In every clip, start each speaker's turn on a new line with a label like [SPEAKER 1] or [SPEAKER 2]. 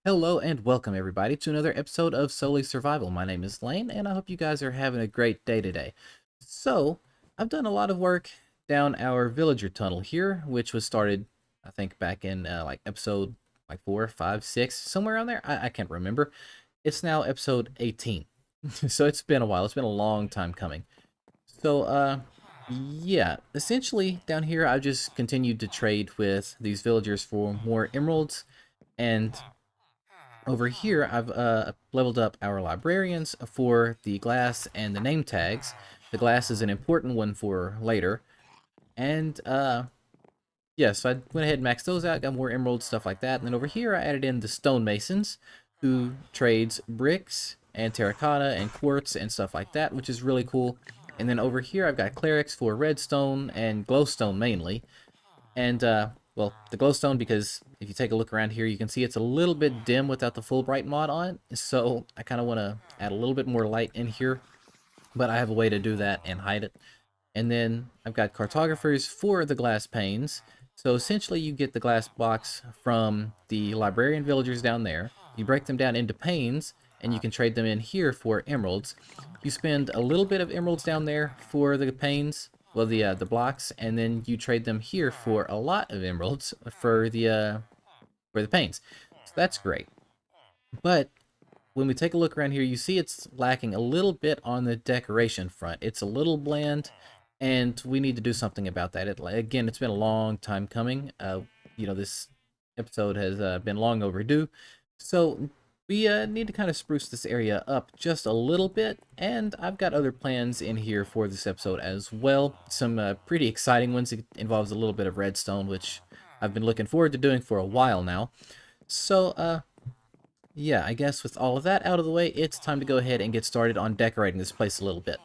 [SPEAKER 1] Hello and welcome everybody to another episode of Solely Survival. My name is Lane and I hope you guys are having a great day today. So, I've done a lot of work down our villager tunnel here, which was started, I think, back in like episode like 4, 5, 6, somewhere around there. I can't remember. It's now episode 18. So it's been a while. It's been a long time coming. So, yeah, essentially down here I've just continued to trade with these villagers for more emeralds, and over here, I've leveled up our librarians for the glass and the name tags. The glass is an important one for later. And, yeah, so I went ahead and maxed those out, got more emeralds, stuff like that. And then over here, I added in the stonemasons, who trades bricks and terracotta and quartz and stuff like that, which is really cool. And then over here, I've got clerics for redstone and glowstone mainly. And, well, the glowstone, because if you take a look around here, you can see it's a little bit dim without the Fulbright mod on. So I kind of want to add a little bit more light in here, but I have a way to do that and hide it. And then I've got cartographers for the glass panes. So essentially you get the glass box from the librarian villagers down there. You break them down into panes, and you can trade them in here for emeralds. You spend a little bit of emeralds down there for the panes, well, the blocks, and then you trade them here for a lot of emeralds for the panes. So that's great. But when we take a look around here, you see it's lacking a little bit on the decoration front. It's a little bland, and we need to do something about that. Again, it's been a long time coming. This episode has been long overdue. So we need to kind of spruce this area up just a little bit, and I've got other plans in here for this episode as well. Some pretty exciting ones. It involves a little bit of redstone, which I've been looking forward to doing for a while now. So, yeah, I guess with all of that out of the way, it's time to go ahead and get started on decorating this place a little bit.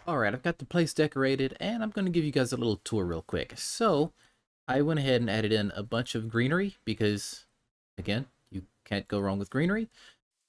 [SPEAKER 1] Alright, I've got the place decorated, and I'm going to give you guys a little tour real quick. So, I went ahead and added in a bunch of greenery, because, again, you can't go wrong with greenery.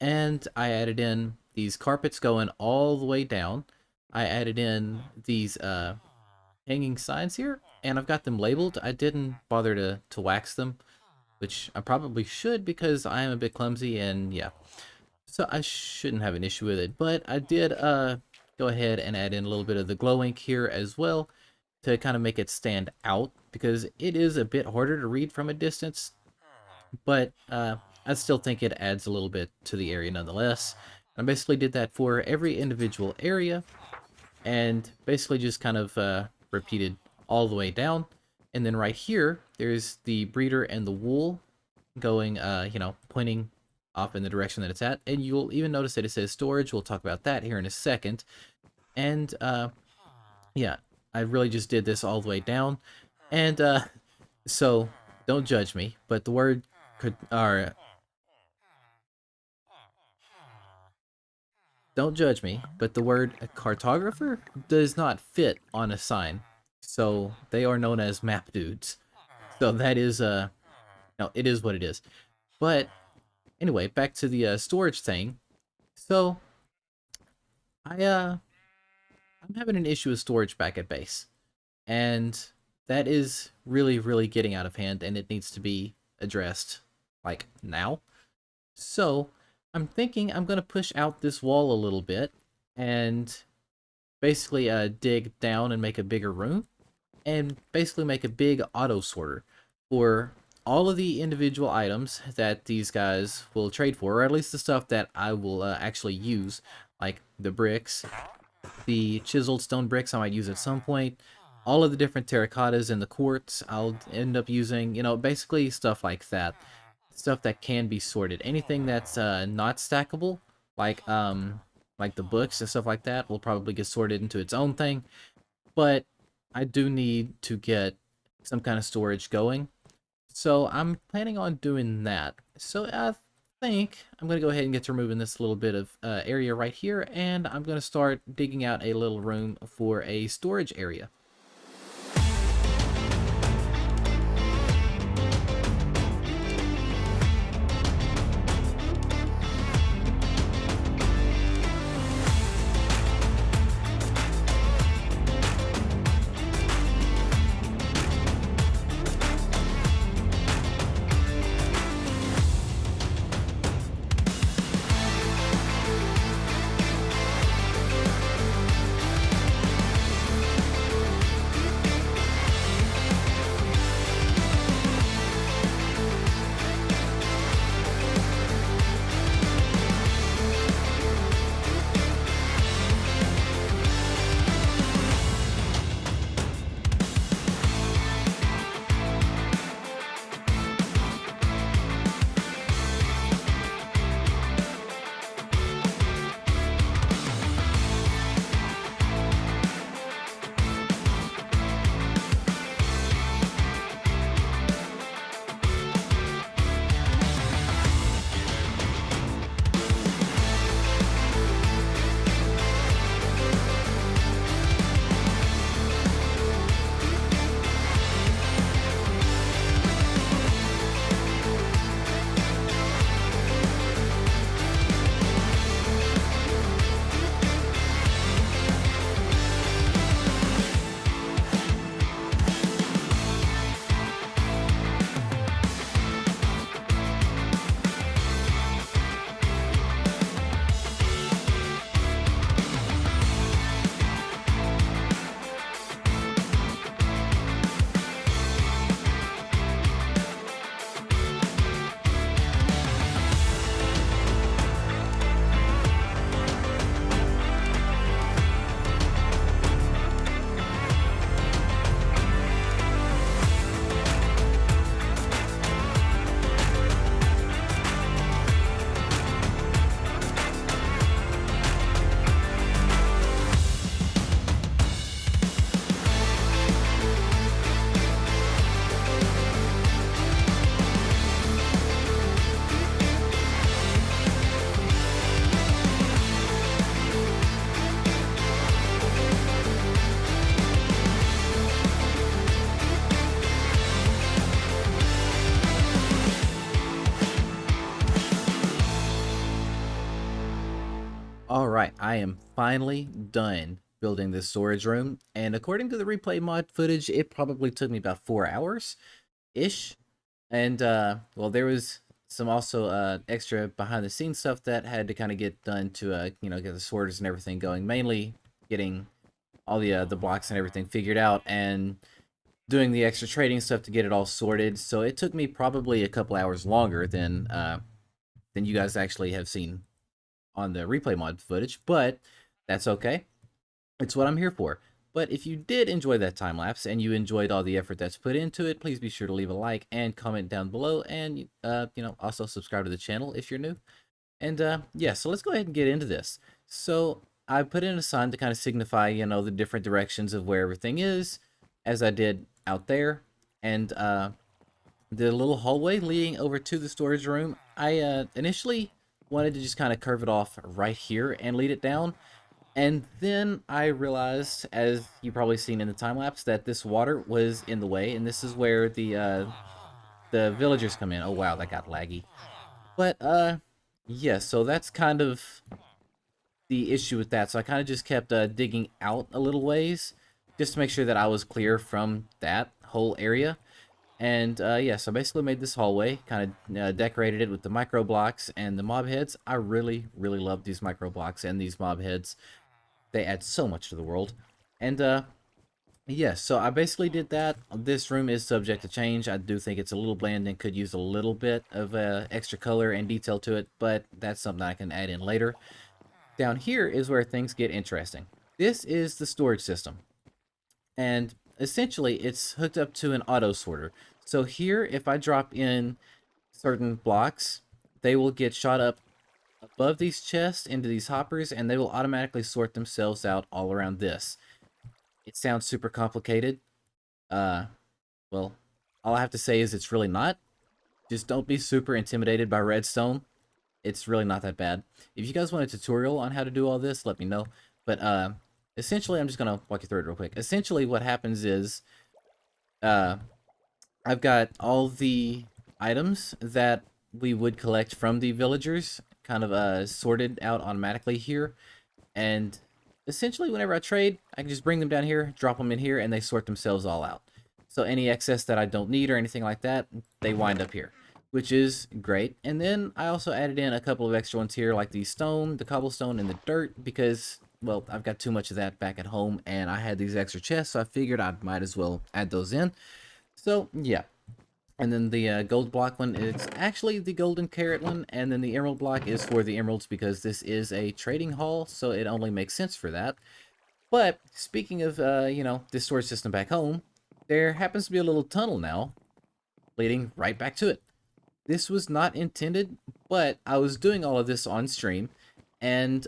[SPEAKER 1] And I added in these carpets going all the way down. I added in these hanging signs here, and I've got them labeled. I didn't bother to wax them, which I probably should because I am a bit clumsy, and yeah. So I shouldn't have an issue with it, but I did go ahead and add in a little bit of the glow ink here as well to kind of make it stand out, because it is a bit harder to read from a distance, but I still think it adds a little bit to the area nonetheless. I basically did that for every individual area, and basically just kind of repeated all the way down. And then right here, there's the breeder and the wool going, pointing off in the direction that it's at. And you'll even notice that it says storage. We'll talk about that here in a second. And, yeah, I really just did this all the way down. And, so don't judge me, but the word could, or don't judge me, but the word cartographer does not fit on a sign. So they are known as map dudes. So that is no, it is what it is. But anyway, back to the storage thing. So I'm having an issue with storage back at base, and that is really getting out of hand, and it needs to be addressed like now. So I'm thinking I'm gonna push out this wall a little bit and basically dig down and make a bigger room, and basically make a big auto sorter for all of the individual items that these guys will trade for, or at least the stuff that I will actually use, like the bricks, the chiseled stone bricks I might use at some point, all of the different terracottas and the quartz I'll end up using, basically stuff like that. Stuff that can be sorted. Anything that's not stackable, like the books and stuff like that, will probably get sorted into its own thing. But I do need to get some kind of storage going, so I'm planning on doing that. So I think I'm going to go ahead and get to removing this little bit of area right here, and I'm going to start digging out a little room for a storage area. Alright, I am finally done building this storage room, and according to the replay mod footage, it probably took me about 4 hours-ish. And, well, there was some also extra behind-the-scenes stuff that had to kind of get done to, get the sorters and everything going, mainly getting all the blocks and everything figured out, and doing the extra trading stuff to get it all sorted. So it took me probably a couple hours longer than you guys actually have seen on the replay mod footage, but that's okay. It's what I'm here for. But if you did enjoy that time lapse and you enjoyed all the effort that's put into it, please be sure to leave a like and comment down below, and also subscribe to the channel if you're new. And yeah, so let's go ahead and get into this. So I put in a sign to kind of signify, the different directions of where everything is, as I did out there. And the little hallway leading over to the storage room, I initially wanted to just kind of curve it off right here and lead it down. And then I realized, as you probably seen in the time lapse, that this water was in the way, and this is where the villagers come in. Oh wow, that got laggy. But yeah, so that's kind of the issue with that. So I kind of just kept digging out a little ways just to make sure that I was clear from that whole area. And yeah, so I basically made this hallway, kind of decorated it with the micro blocks and the mob heads. I really, really love these micro blocks and these mob heads. They add so much to the world. And yeah, so I basically did that. This room is subject to change. I do think it's a little bland and could use a little bit of extra color and detail to it, but that's something I can add in later. Down here is where things get interesting. This is the storage system, and essentially it's hooked up to an auto sorter. So here, if I drop in certain blocks, they will get shot up above these chests into these hoppers, and they will automatically sort themselves out all around this. It sounds super complicated. Well, all I have to say is it's really not. Just don't be super intimidated by redstone. It's really not that bad. If you guys want a tutorial on how to do all this, let me know. But essentially, I'm just gonna walk you through it real quick. Essentially, what happens is, I've got all the items that we would collect from the villagers kind of sorted out automatically here, and essentially whenever I trade, I can just bring them down here, drop them in here, and they sort themselves all out. So any excess that I don't need or anything like that, they wind up here, which is great. And then I also added in a couple of extra ones here, like the stone, the cobblestone, and the dirt, because, well, I've got too much of that back at home, and I had these extra chests, so I figured I might as well add those in. So yeah. And then the gold block one is actually the golden carrot one, and then the emerald block is for the emeralds because this is a trading hall, so it only makes sense for that. But speaking of, this storage system back home, there happens to be a little tunnel now leading right back to it. This was not intended, but I was doing all of this on stream, and,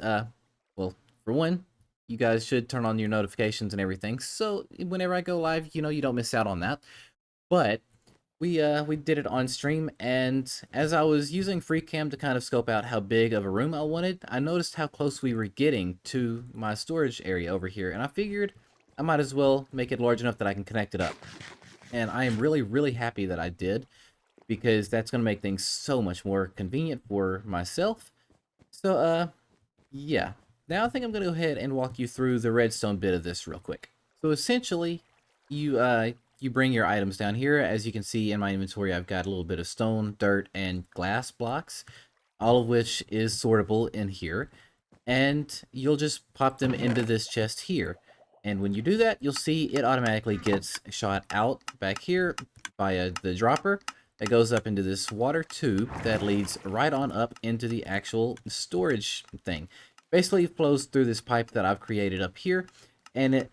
[SPEAKER 1] well, for one, you guys should turn on your notifications and everything, so whenever I go live, you don't miss out on that. But we did it on stream, and as I was using FreeCam to kind of scope out how big of a room I wanted, I noticed how close we were getting to my storage area over here, and I figured I might as well make it large enough that I can connect it up. And I am really, really happy that I did, because that's going to make things so much more convenient for myself. So, yeah. Now I think I'm going to go ahead and walk you through the redstone bit of this real quick. So essentially, you bring your items down here. As you can see in my inventory, I've got a little bit of stone, dirt, and glass blocks, all of which is sortable in here. And you'll just pop them into this chest here. And when you do that, you'll see it automatically gets shot out back here via the dropper that goes up into this water tube that leads right on up into the actual storage thing. Basically, it flows through this pipe that I've created up here, and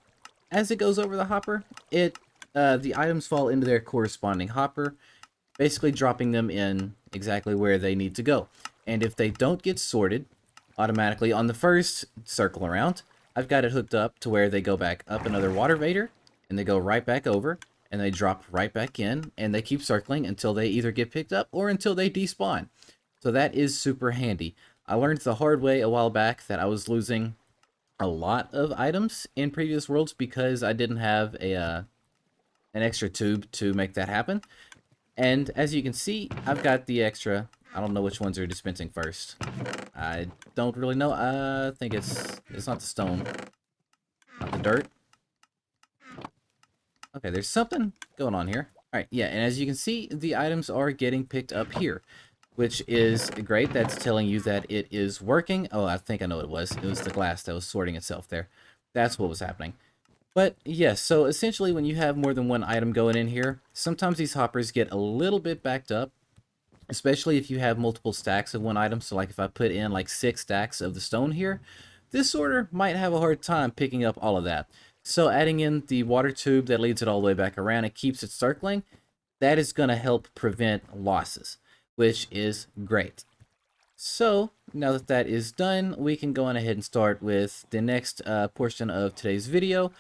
[SPEAKER 1] as it goes over the hopper, the items fall into their corresponding hopper, basically dropping them in exactly where they need to go. And if they don't get sorted automatically on the first circle around, I've got it hooked up to where they go back up another water vader, and they go right back over, and they drop right back in, and they keep circling until they either get picked up or until they despawn. So that is super handy. I learned the hard way a while back that I was losing a lot of items in previous worlds because I didn't have an extra tube to make that happen. And as you can see, I've got the extra I don't know which ones are dispensing first. I don't really know. I think it's not the stone, not the dirt. Okay, there's something going on here. All right, yeah, and as you can see, the items are getting picked up here, which is great. That's telling you that it is working. Oh, I think I know what it was. It was the glass that was sorting itself there. That's what was happening. But yes, so essentially when you have more than one item going in here, sometimes these hoppers get a little bit backed up, especially if you have multiple stacks of one item. So like if I put in like 6 stacks of the stone here, this sorter might have a hard time picking up all of that. So adding in the water tube that leads it all the way back around and keeps it circling, that is going to help prevent losses, which is great. So now that that is done, we can go on ahead and start with the next portion of today's video.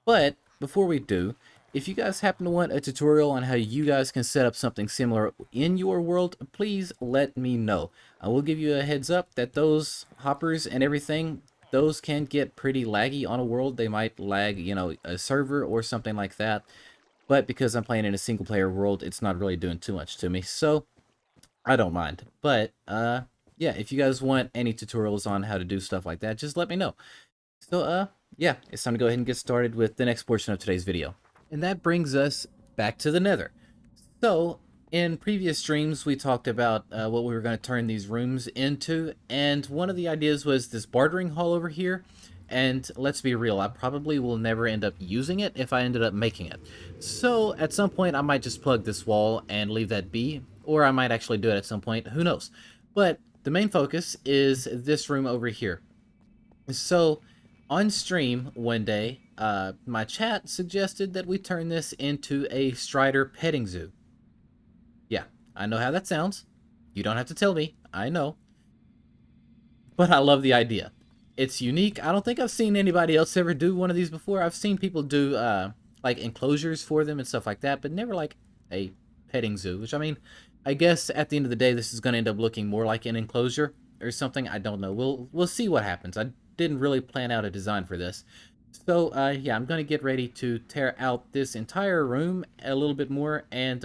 [SPEAKER 1] But before we do, if you guys happen to want a tutorial on how you guys can set up something similar in your world, please let me know. I will give you a heads up that those hoppers and everything, those can get pretty laggy on a world. They might lag, you know, a server or something like that. But because I'm playing in a single player world, it's not really doing too much to me. So I don't mind. But yeah, if you guys want any tutorials on how to do stuff like that, just let me know. So, yeah, it's time to go ahead and get started with the next portion of today's video. And that brings us back to the Nether. So, in previous streams, we talked about what we were going to turn these rooms into, and one of the ideas was this bartering hall over here. And let's be real, I probably will never end up using it if I ended up making it. So, at some point, I might just plug this wall and leave that be, or I might actually do it at some point, who knows. But the main focus is this room over here. So, on stream one day, my chat suggested that we turn this into a Strider petting zoo. Yeah, I know how that sounds. You don't have to tell me. I know. But I love the idea. It's unique. I don't think I've seen anybody else ever do one of these before. I've seen people do like enclosures for them and stuff like that, but never like a petting zoo, which I mean, I guess at the end of the day this is going to end up looking more like an enclosure or something. I don't know. We'll see what happens. I didn't really plan out a design for this. So yeah, I'm going to get ready to tear out this entire room a little bit more and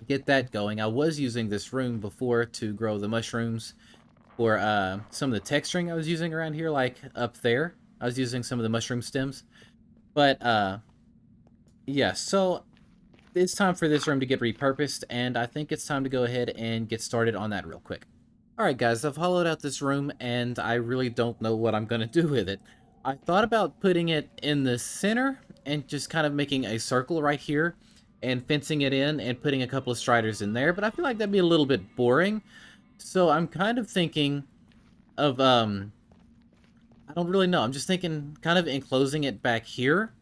[SPEAKER 1] get that going. I was using this room before to grow the mushrooms for some of the texturing I was using around here, like up there. I was using some of the mushroom stems. But yeah, so it's time for this room to get repurposed, and I think it's time to go ahead and get started on that real quick. Alright guys, I've hollowed out this room, and I really don't know what I'm going to do with it. I thought about putting it in the center, and just kind of making a circle right here, and fencing it in, and putting a couple of striders in there, but I feel like that'd be a little bit boring. So I'm kind of thinking of, I don't really know, I'm just thinking kind of enclosing it back here,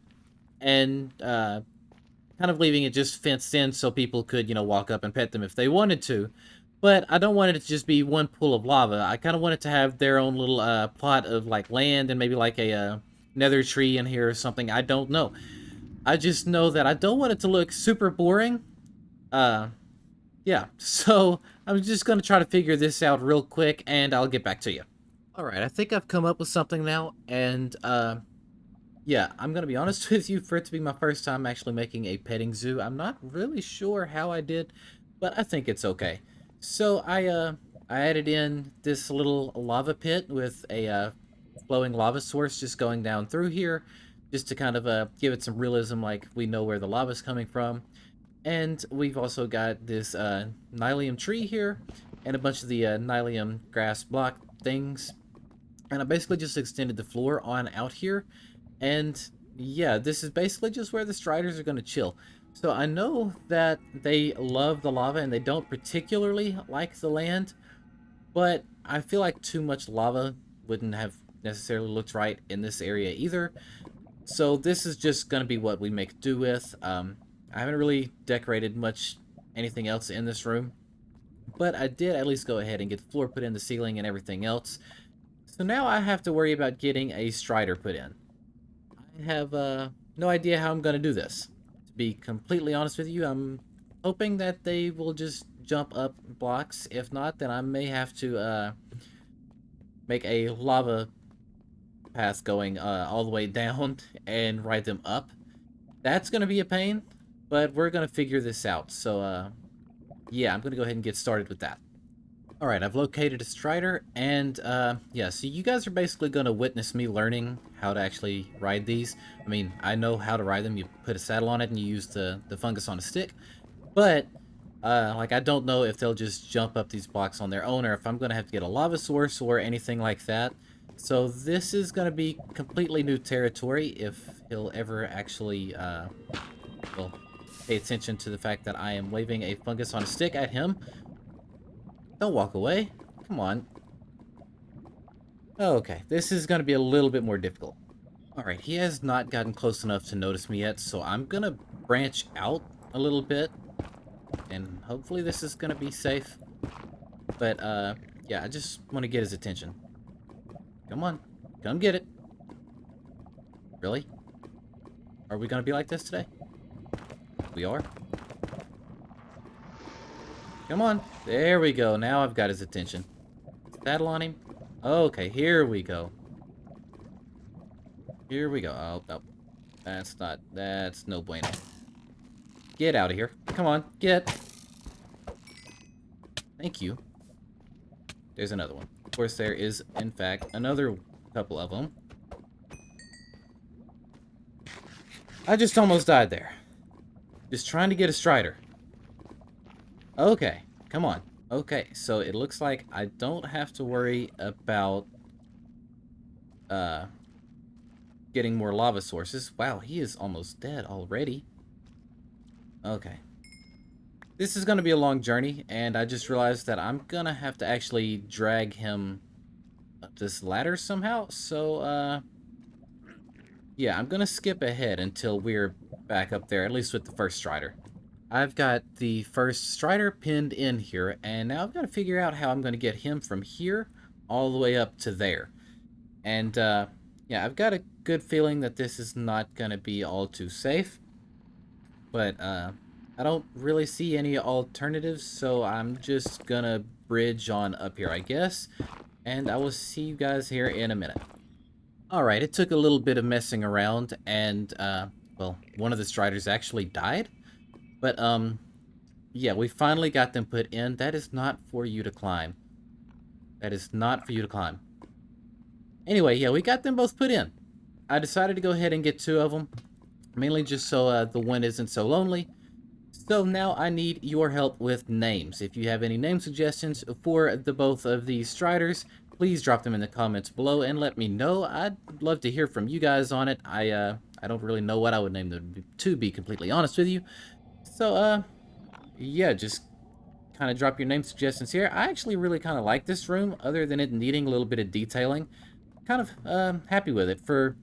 [SPEAKER 1] and kind of leaving it just fenced in so people could, you know, walk up and pet them if they wanted to. But I don't want it to just be one pool of lava. I kind of want it to have their own little plot of like land and maybe like a nether tree in here or something. I don't know. I just know that I don't want it to look super boring. Yeah. So I'm just going to try to figure this out real quick and I'll get back to you. All right. I think I've come up with something now. And yeah, I'm going to be honest with you, for it to be my first time actually making a petting zoo, I'm not really sure how I did, but I think it's okay. So I added in this little lava pit with a flowing lava source just going down through here, just to kind of give it some realism, like we know where the lava's coming from. And we've also got this Nylium tree here, and a bunch of the Nylium grass block things. And I basically just extended the floor on out here, and yeah, this is basically just where the striders are going to chill. So I know that they love the lava and they don't particularly like the land, but I feel like too much lava wouldn't have necessarily looked right in this area either. So this is just going to be what we make do with. I haven't really decorated much anything else in this room, but I did at least go ahead and get the floor put in, the ceiling, and everything else. So now I have to worry about getting a strider put in. I have no idea how I'm going to do this. To be completely honest with you, I'm hoping that they will just jump up blocks. If not, then I may have to make a lava path going all the way down and ride them up. That's going to be a pain, but we're going to figure this out. So yeah, I'm going to go ahead and get started with that. Alright, I've located a Strider, and yeah, so you guys are basically going to witness me learning how to actually ride these. I mean, I know how to ride them. You put a saddle on it and you use the fungus on a stick, but like, I don't know if they'll just jump up these blocks on their own, or if I'm going to have to get a lava source or anything like that. So this is going to be completely new territory if he'll ever actually, well, pay attention to the fact that I am waving a fungus on a stick at him. Don't walk away. Come on. Okay, this is going to be a little bit more difficult. Alright, he has not gotten close enough to notice me yet, so I'm going to branch out a little bit. And hopefully this is going to be safe. But, yeah, I just want to get his attention. Come on. Come get it. Really? Are we going to be like this today? We are? Come on. There we go. Now I've got his attention. Saddle on him. Okay, here we go. Here we go. Oh, no. That's no bueno. Get out of here. Come on, get. Thank you. There's another one. Of course, there is, in fact, another couple of them. I just almost died there. Just trying to get a Strider. Okay, come on. Okay, so it looks like I don't have to worry about getting more lava sources. Wow, he is almost dead already. Okay. This is going to be a long journey, and I just realized that I'm going to have to actually drag him up this ladder somehow. So, yeah, I'm going to skip ahead until we're back up there, at least with the first Strider. I've got the first Strider pinned in here, and now I've got to figure out how I'm going to get him from here all the way up to there. And, yeah, I've got a good feeling that this is not going to be all too safe. But, I don't really see any alternatives, so I'm just gonna bridge on up here, I guess. And I will see you guys here in a minute. Alright, it took a little bit of messing around, and, well, one of the Striders actually died. But, yeah, we finally got them put in. That is not for you to climb. That is not for you to climb. Anyway, yeah, we got them both put in. I decided to go ahead and get 2 of them, mainly just so the one isn't so lonely. So now I need your help with names. If you have any name suggestions for the both of these Striders, please drop them in the comments below and let me know. I'd love to hear from you guys on it. I don't really know what I would name them, to be completely honest with you. So, yeah, just kind of drop your name suggestions here. I actually really kind of like this room, other than it needing a little bit of detailing. Kind of happy with it for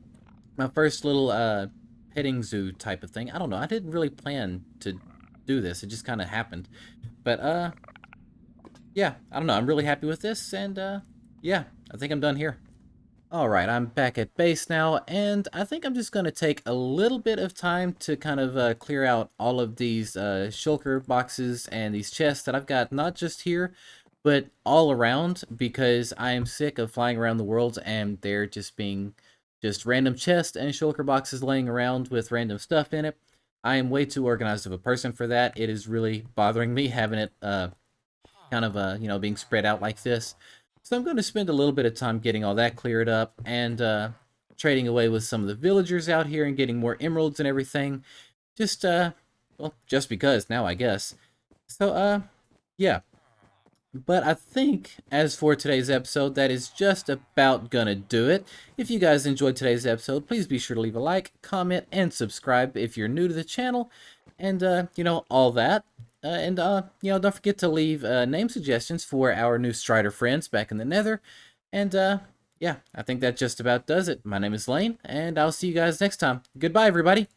[SPEAKER 1] my first little petting zoo type of thing. I don't know. I didn't really plan to do this. It just kind of happened. But, yeah, I don't know. I'm really happy with this, and, yeah, I think I'm done here. Alright, I'm back at base now, and I think I'm just going to take a little bit of time to kind of clear out all of these shulker boxes and these chests that I've got, not just here, but all around, because I am sick of flying around the world and there just being just random chests and shulker boxes laying around with random stuff in it. I am way too organized of a person for that. It is really bothering me having it kind of, you know, being spread out like this. So I'm going to spend a little bit of time getting all that cleared up and trading away with some of the villagers out here and getting more emeralds and everything. Just, well, just because now, I guess. So, yeah. But I think, as for today's episode, that is just about gonna do it. If you guys enjoyed today's episode, please be sure to leave a like, comment, and subscribe if you're new to the channel. And, you know, all that. You know, don't forget to leave name suggestions for our new Strider friends back in the Nether. And, yeah, I think that just about does it. My name is Lane, and I'll see you guys next time. Goodbye, everybody!